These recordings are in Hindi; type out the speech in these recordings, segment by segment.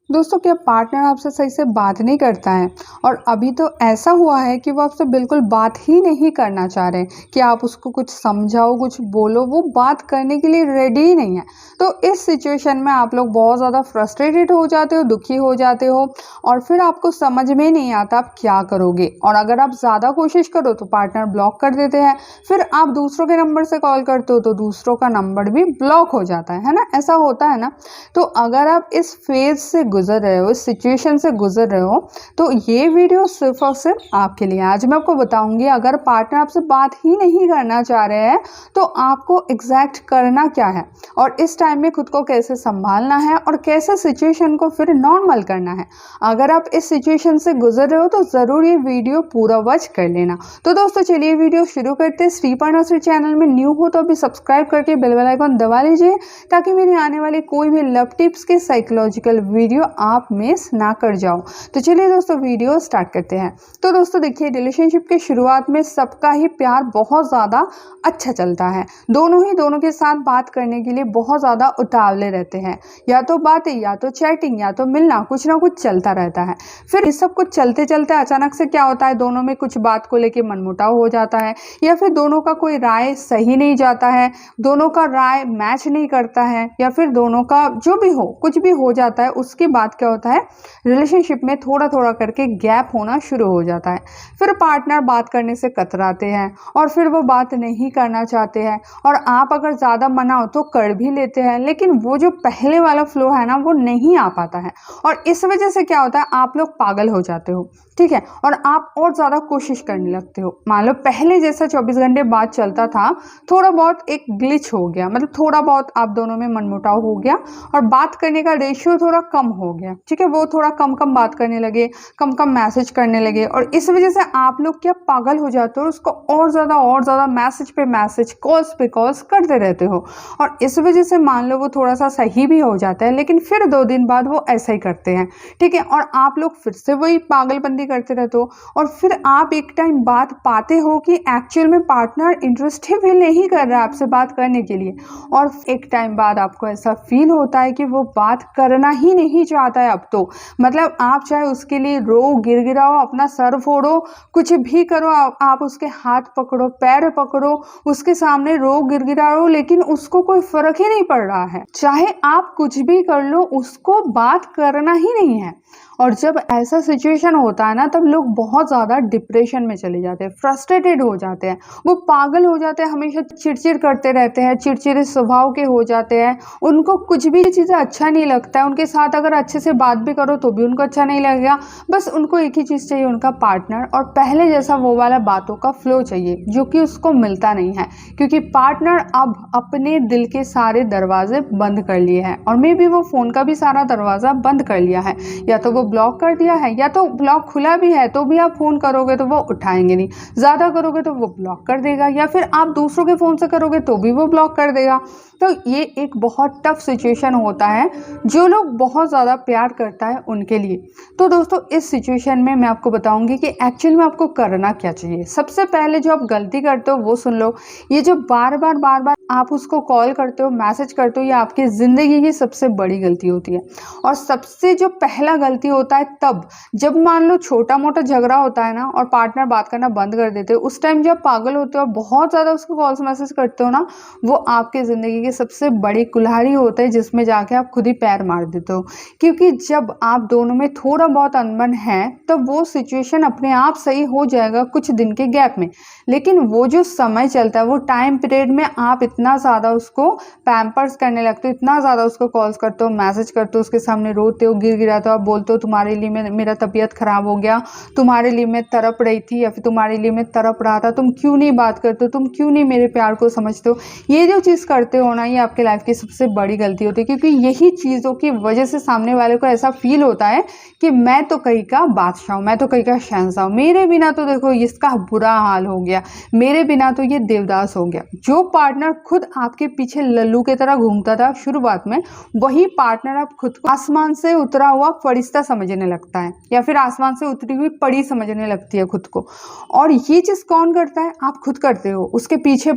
दोस्तों, क्या पार्टनर आपसे सही से बात नहीं करता है और अभी तो ऐसा हुआ है कि वो आपसे बिल्कुल बात ही नहीं करना चाह रहे कि आप उसको कुछ समझाओ, कुछ बोलो, वो बात करने के लिए रेडी ही नहीं है। तो इस सिचुएशन में आप लोग बहुत ज़्यादा फ्रस्ट्रेटेड हो जाते हो, दुखी हो जाते हो और फिर आपको समझ में नहीं आता आप क्या करोगे। और अगर आप ज़्यादा कोशिश करो तो पार्टनर ब्लॉक कर देते हैं, फिर आप दूसरों के नंबर से कॉल करते हो तो दूसरों का नंबर भी ब्लॉक हो जाता है ना। ऐसा होता है ना। तो अगर आप इस फेज से गुजर रहे हो, इस सिचुएशन से गुजर रहे हो, तो ये वीडियो सिर्फ और सिर्फ आपके लिए। आज मैं आपको बताऊंगी अगर पार्टनर आपसे बात ही नहीं करना चाह रहे हैं तो आपको एग्जैक्ट करना क्या है और इस टाइम में खुद को कैसे संभालना है और कैसे सिचुएशन को फिर नॉर्मल करना है। अगर आप इस सिचुएशन से गुजर रहे हो तो ज़रूर ये वीडियो पूरा वॉच कर लेना। तो दोस्तों चलिए वीडियो शुरू करते हैं। श्रीपर्णा श्री चैनल में न्यू हो तो अभी सब्सक्राइब करके बेल आइकन दबा लीजिए ताकि मेरी आने वाली कोई भी लव टिप्स के साइकोलॉजिकल वीडियो आप मिस ना कर जाओ। तो चलिए दोस्तों वीडियो स्टार्ट करते हैं। तो दोस्तों देखिए, रिलेशनशिप के शुरुआत में सबका ही प्यार बहुत ज़्यादा अच्छा चलता है। दोनों के साथ बात करने के लिए बहुत ज़्यादा उतावले रहते हैं। या तो बातें, या तो चैटिंग, या तो मिलना, कुछ ना कुछ चलता रहता है। फिर ये सब कुछ चलते चलते अचानक से क्या होता है, दोनों में कुछ बात को लेकर मनमुटाव हो जाता है या फिर दोनों का कोई राय सही नहीं जाता है, दोनों का राय मैच नहीं करता है या फिर दोनों का जो भी हो, कुछ भी हो जाता है। उसके बाद क्या होता है, रिलेशनशिप में थोड़ा थोड़ा करके गैप होना शुरू हो जाता है। फिर पार्टनर बात करने से कतराते हैं और फिर वो बात नहीं करना चाहते हैं और आप अगर ज़्यादा मनाओ तो कर भी लेते हैं, लेकिन वो जो पहले वाला फ्लो है ना वो नहीं आ पाता है। और इस वजह से क्या होता है, आप लोग पागल हो जाते हो, ठीक है, और आप और ज़्यादा कोशिश करने लगते हो। मान लो पहले जैसा 24 घंटे बात चलता था, थोड़ा बहुत एक ग्लिच हो गया, मतलब थोड़ा बहुत आप दोनों में मनमुटाव हो गया और बात करने का रेशियो थोड़ा कम हो गया, ठीक है। वो थोड़ा कम कम बात करने लगे, कम कम मैसेज करने लगे और इस वजह से आप लोग क्या पागल हो जाते हो, उसको और ज़्यादा मैसेज पे मैसेज, कॉल्स पे कॉल्स करते रहते हो। और इस वजह से मान लो वो थोड़ा सा सही भी हो जाता है, लेकिन फिर 2 दिन बाद वो ऐसा ही करते हैं, ठीक है, और आप लोग फिर से वही पागलपंती करते रहते हो। और फिर आप एक टाइम बात पाते हो कि एक्चुअल में पार्टनर इंटरेस्ट ही नहीं कर रहा है आपसे बात करने के लिए, और एक टाइम बाद आपको ऐसा फील होता है कि वो बात करना ही नहीं चाहता है अब तो। मतलब आप चाहे उसके लिए रो, गिड़गिड़ाओ, अपना सर फोड़ो, कुछ भी करो, आप उसके हाथ पकड़ो, पैर पकड़ो, उसके सामने रो, गिड़गिड़ाओ, लेकिन उसको कोई फर्क ही नहीं पड़ रहा है। चाहे आप कुछ भी कर लो, उसको बात करना ही नहीं है। और जब ऐसा सिचुएशन होता है ना, तब लोग बहुत ज़्यादा डिप्रेशन में चले जाते हैं, फ्रस्ट्रेटेड हो जाते हैं, वो पागल हो जाते हैं, हमेशा चिड़चिड़ करते रहते हैं, चिड़चिड़े स्वभाव के हो जाते हैं। उनको कुछ भी चीज़ें अच्छा नहीं लगता है, उनके साथ अगर अच्छे से बात भी करो तो भी उनको अच्छा नहीं लगेगा। बस उनको एक ही चीज़ चाहिए, उनका पार्टनर, और पहले जैसा वो वाला बातों का फ्लो चाहिए जो कि उसको मिलता नहीं है, क्योंकि पार्टनर अब अपने दिल के सारे दरवाजे बंद कर लिए हैं और मे बी वो फ़ोन का भी सारा दरवाज़ा बंद कर लिया है, या तो वो ब्लॉक कर दिया है या तो ब्लॉक खुला भी है तो भी आप फ़ोन करोगे तो वो उठाएंगे नहीं, ज़्यादा करोगे तो वो ब्लॉक कर देगा, या फिर आप दूसरों के फ़ोन से करोगे तो भी वो ब्लॉक कर देगा। तो ये एक बहुत टफ सिचुएशन होता है जो लोग बहुत ज़्यादा प्यार करता है उनके लिए। तो दोस्तों इस सिचुएशन में मैं आपको बताऊंगी कि एक्चुअल में आपको करना क्या चाहिए। सबसे पहले जो आप गलती करते हो वो सुन लो। ये जो बार बार आप उसको कॉल करते हो, मैसेज करते हो, ये आपकी ज़िंदगी की सबसे बड़ी गलती होती है। और सबसे जो पहला गलती होता है तब जब मान लो छोटा मोटा झगड़ा होता है ना और पार्टनर बात करना बंद कर देते हो, उस टाइम जब पागल होते हो बहुत ज़्यादा उसको कॉल्स मैसेज करते हो ना, वो आपकी ज़िंदगी की सबसे बड़ी कुल्हाड़ी होता है जिसमें जाके आप खुद ही पैर मार देते हो। क्योंकि जब आप दोनों में थोड़ा बहुत अनबन है तब वो सिचुएशन अपने आप सही हो जाएगा कुछ दिन के गैप में, लेकिन वो जो समय चलता है, वो टाइम पीरियड में आप इतना ज़्यादा उसको पैम्पर्स करने लगते हो, इतना ज़्यादा उसको कॉल्स करते हो, मैसेज करते हो, उसके सामने रोते हो, गिड़गिड़ाते हो, आप बोलते हो तुम्हारे लिए मेरा तबीयत ख़राब हो गया, तुम्हारे लिए मैं तड़प रही थी या फिर तुम्हारे लिए मैं तड़प रहा था, तुम क्यों नहीं बात करते हो, तुम क्यों नहीं मेरे प्यार को समझते हो। ये जो चीज़ करते हो ना, ये आपके लाइफ की सबसे बड़ी गलती होती है, क्योंकि यही चीज़ों की वजह से सामने वाले को ऐसा फील होता है कि मैं तो कहीं का बादशाह हूँ, मैं तो कहीं का शहंशाह हूँ, मेरे बिना तो देखो इसका बुरा हाल हो गया, मेरे बिना तो ये देवदास हो गया। जो पार्टनर खुद आपके पीछे लल्लू की तरह घूमता था शुरुआत में, वही पार्टनर अब खुद को आसमान से उतरा हुआ फरिश्ता समझने लगता है, या फिर आसमान से उतरी हुई परी समझने लगती है खुद को। और ये चीज़ कौन करता है? आप खुद करते हो, उसके पीछे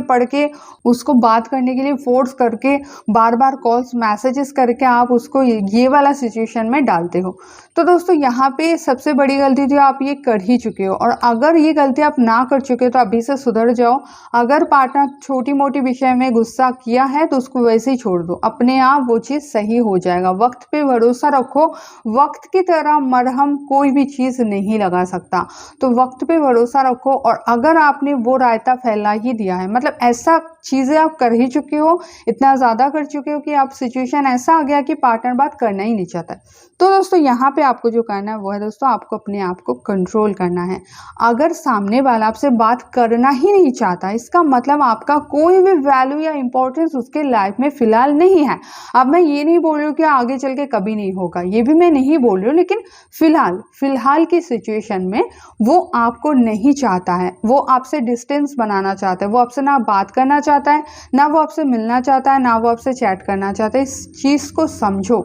पड़ के उसको बात करने के लिए फोर्स करके, बार बार कॉल्स मैसेजेस करके आप उसको ये वाला सिचुएशन में डालते हो। तो दोस्तों यहाँ पे सबसे बड़ी गलती जो आप ये कर ही चुके हो, और अगर ये गलती आप ना कर चुके हो तो अभी से सुधर जाओ। अगर पार्टनर छोटी मोटी विषय में गुस्सा किया है तो उसको वैसे ही छोड़ दो, अपने आप वो चीज़ सही हो जाएगा। वक्त पे भरोसा रखो, वक्त की तरह मरहम कोई भी चीज़ नहीं लगा सकता, तो वक्त पे भरोसा रखो। और अगर आपने वो रायता फैला ही दिया है, मतलब ऐसा चीज़ें आप कर ही चुके हो, इतना ज़्यादा कर चुके हो कि आप सिचुएशन ऐसा आ गया कि पार्टनर बात करना ही नहीं चाहता है, तो दोस्तों यहाँ पे आपको जो करना है वो है दोस्तों, आपको अपने आप को कंट्रोल करना है। अगर सामने वाला आपसे बात करना ही नहीं चाहता, इसका मतलब आपका कोई भी वैल्यू या इंपॉर्टेंस उसके लाइफ में फिलहाल नहीं है। अब मैं ये नहीं बोल रही हूँ कि आगे चल के कभी नहीं होगा, ये भी मैं नहीं बोल रही हूँ, लेकिन फिलहाल की सिचुएशन में वो आपको नहीं चाहता है, वो आपसे डिस्टेंस बनाना चाहता है, वो आपसे ना बात करना चाहता है, ना वो आपसे मिलना चाहता है, ना वो आपसे चैट करना चाहता है। इस चीज़ को समझो,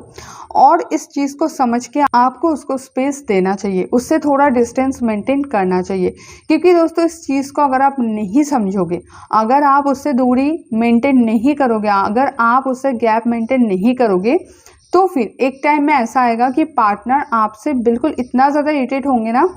और इस चीज़ को समझ के आपको उसको स्पेस देना चाहिए, उससे थोड़ा डिस्टेंस मेंटेन करना चाहिए। क्योंकि दोस्तों इस चीज़ को अगर आप नहीं समझोगे, अगर आप उससे दूरी मेंटेन नहीं करोगे, अगर आप उससे गैप मेंटेन नहीं करोगे, तो फिर एक टाइम में ऐसा आएगा कि पार्टनर आपसे बिल्कुल इतना ज़्यादा इरिटेट होंगे ना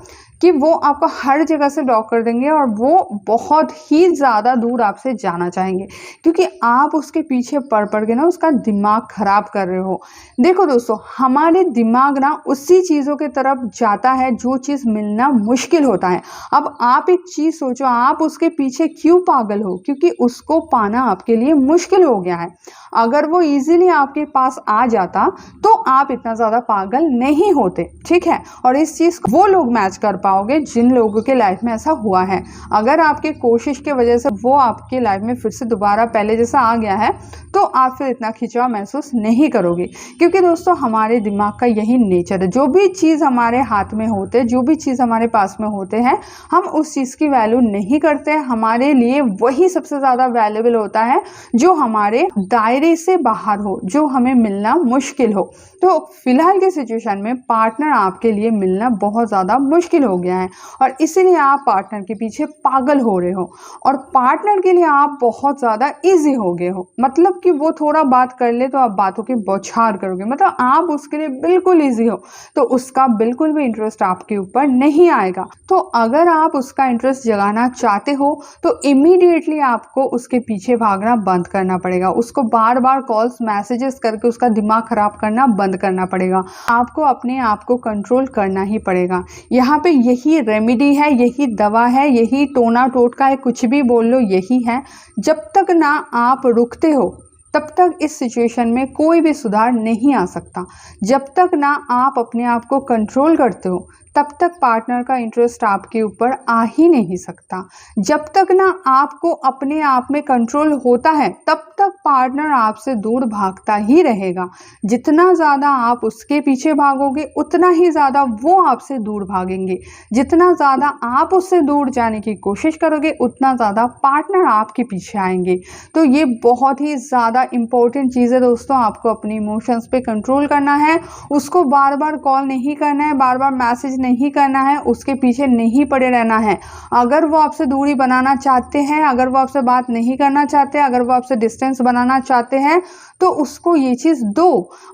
कि वो आपको हर जगह से ब्लॉक कर देंगे, और वो बहुत ही ज़्यादा दूर आपसे जाना चाहेंगे, क्योंकि आप उसके पीछे पड़ के ना उसका दिमाग ख़राब कर रहे हो। देखो दोस्तों, हमारे दिमाग ना उसी चीज़ों के तरफ जाता है जो चीज़ मिलना मुश्किल होता है। अब आप एक चीज़ सोचो, आप उसके पीछे क्यों पागल हो? क्योंकि उसको पाना आपके लिए मुश्किल हो गया है। अगर वो इजीली आपके पास आ जाता तो आप इतना ज़्यादा पागल नहीं होते, ठीक है। और इस चीज़ को वो लोग मैच कर पाओगे जिन लोगों के लाइफ में ऐसा हुआ है। अगर आपके कोशिश की वजह से वो आपके लाइफ में फिर से दोबारा पहले जैसा आ गया है, तो आप फिर इतना खिंचाव महसूस नहीं करोगे। क्योंकि दोस्तों हमारे दिमाग का यही नेचर है, जो भी चीज़ हमारे हाथ में होते, जो भी चीज़ हमारे पास में होते हैं, हम उस चीज़ की वैल्यू नहीं करते। हमारे लिए वही सबसे ज़्यादा वैल्यूएबल होता है जो हमारे दायरे से बाहर हो, जो हमें मिलना मुश्किल हो। तो फिलहाल की सिचुएशन में पार्टनर आपके लिए मिलना बहुत ज़्यादा मुश्किल हो गया है, और इसीलिए आप पार्टनर के पीछे पागल हो रहे हो, और पार्टनर के लिए आप बहुत ज़्यादा इजी हो गए हो। मतलब कि वो थोड़ा बात कर ले तो आप बातों की बौछार करोगे, मतलब आप उसके लिए बिल्कुल इजी हो, तो उसका बिल्कुल भी इंटरेस्ट आपके ऊपर नहीं आएगा। तो अगर आप उसका इंटरेस्ट जगाना चाहते हो तो इमीडिएटली आपको उसके पीछे भागना बंद करना पड़ेगा, उसको बार बार कॉल्स मैसेजेस करके उसका दिमाग खराब करना बंद करना पड़ेगा। आपको अपने आप को कंट्रोल करना ही पड़ेगा। यहाँ पे यही रेमेडी है, यही दवा है, यही टोना टोटका है, कुछ भी बोल लो, यही है। जब तक ना आप रुकते हो तब तक इस सिचुएशन में कोई भी सुधार नहीं आ सकता। जब तक ना आप अपने आप को कंट्रोल करते हो तब तक पार्टनर का इंटरेस्ट आपके ऊपर आ ही नहीं सकता। जब तक ना आपको अपने आप में कंट्रोल होता है तब तक पार्टनर आपसे दूर भागता ही रहेगा। जितना ज़्यादा आप उसके पीछे भागोगे उतना ही ज़्यादा वो आपसे दूर भागेंगे। जितना ज़्यादा आप उससे दूर जाने की कोशिश करोगे उतना ज़्यादा पार्टनर आपके पीछे आएंगे। तो ये बहुत ही ज़्यादा इम्पोर्टेंट चीज़ है दोस्तों। आपको अपने इमोशंस पे कंट्रोल करना है, उसको बार बार कॉल नहीं करना है, बार बार मैसेज नहीं करना है, उसके पीछे नहीं पड़े रहना है। अगर वो आपसे दूरी बनाना चाहते हैं, अगर वो आपसे बात नहीं करना चाहते, अगर वो आपसे डिस्टेंस बनाना चाहते हैं, तो उसको ये चीज़ दो,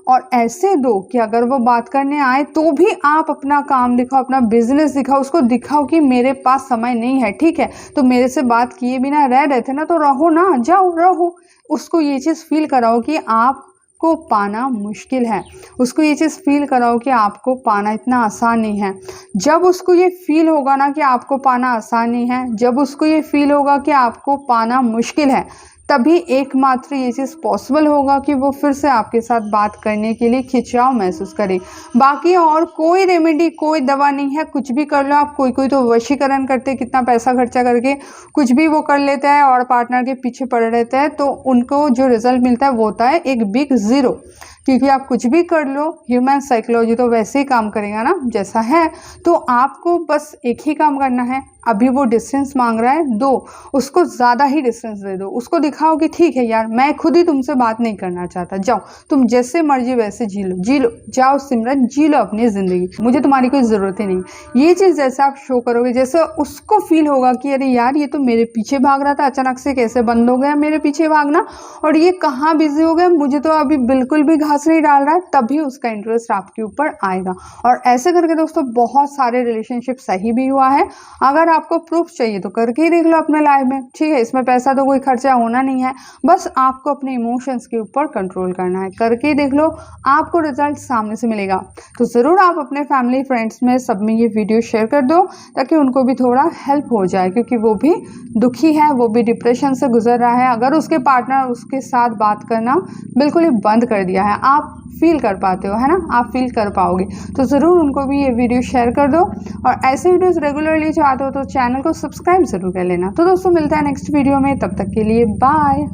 और ऐसे दो कि अगर वो बात करने आए तो भी आप अपना काम दिखाओ, अपना बिजनेस दिखाओ, उसको दिखाओ कि मेरे पास समय नहीं है, ठीक है, तो मेरे से बात किए बिना रह रहे थे ना, तो रहो ना, जाओ रहो। उसको ये चीज़ फील कराओ कि आप को पाना मुश्किल है, उसको ये चीज़ फील कराओ कि आपको पाना इतना आसान नहीं है। जब उसको ये फील होगा ना कि आपको पाना आसान नहीं है, जब उसको ये फील होगा कि आपको पाना मुश्किल है, तभी एकमात्र ये चीज़ पॉसिबल होगा कि वो फिर से आपके साथ बात करने के लिए खिंचाव महसूस करे। बाकी और कोई रेमेडी, कोई दवा नहीं है, कुछ भी कर लो आप। कोई तो वशीकरण करते, कितना पैसा खर्चा करके कुछ भी वो कर लेता है और पार्टनर के पीछे पड़े रहते हैं, तो उनको जो रिजल्ट मिलता है वो होता है एक बिग ज़ीरो। क्योंकि आप कुछ भी कर लो, ह्यूमन साइकोलॉजी तो वैसे ही काम करेगा ना जैसा है। तो आपको बस एक ही काम करना है, अभी वो डिस्टेंस मांग रहा है, दो, उसको ज़्यादा ही डिस्टेंस दे दो, उसको दिखाओ कि ठीक है यार, मैं खुद ही तुमसे बात नहीं करना चाहता, जाओ तुम जैसे मर्जी वैसे जी लो, जी लो, जाओ सिमरन जी लो अपनी ज़िंदगी, मुझे तुम्हारी कोई ज़रूरत ही नहीं। ये चीज़ जैसे आप शो करोगे, जैसे उसको फील होगा कि अरे यार ये तो मेरे पीछे भाग रहा था, अचानक से कैसे बंद हो गया मेरे पीछे भागना, और ये कहाँ बिजी हो गया, मुझे तो अभी बिल्कुल भी घास नहीं डाल रहा है, तभी उसका इंटरेस्ट आपके ऊपर आएगा। और ऐसे करके दोस्तों बहुत सारे रिलेशनशिप सही भी हुआ है। अगर आपको प्रूफ चाहिए तो करके ही देख लो अपने लाइफ में, ठीक है, इसमें पैसा तो कोई खर्चा होना नहीं है, बस आपको अपने इमोशंस के ऊपर कंट्रोल करना है, करके ही देख लो, आपको रिजल्ट सामने से मिलेगा। तो ज़रूर आप अपने फैमिली फ्रेंड्स में सब में ये वीडियो शेयर कर दो, ताकि उनको भी थोड़ा हेल्प हो जाए, क्योंकि वो भी दुखी है, वो भी डिप्रेशन से गुजर रहा है। अगर उसके पार्टनर उसके साथ बात करना बिल्कुल ही बंद कर दिया है, आप फील कर पाते हो, है ना, आप फील कर पाओगे, तो ज़रूर उनको भी ये वीडियो शेयर कर दो। और ऐसे वीडियोस रेगुलरली चाहते हो तो चैनल को सब्सक्राइब ज़रूर कर लेना। तो दोस्तों मिलता है नेक्स्ट वीडियो में, तब तक के लिए बाय।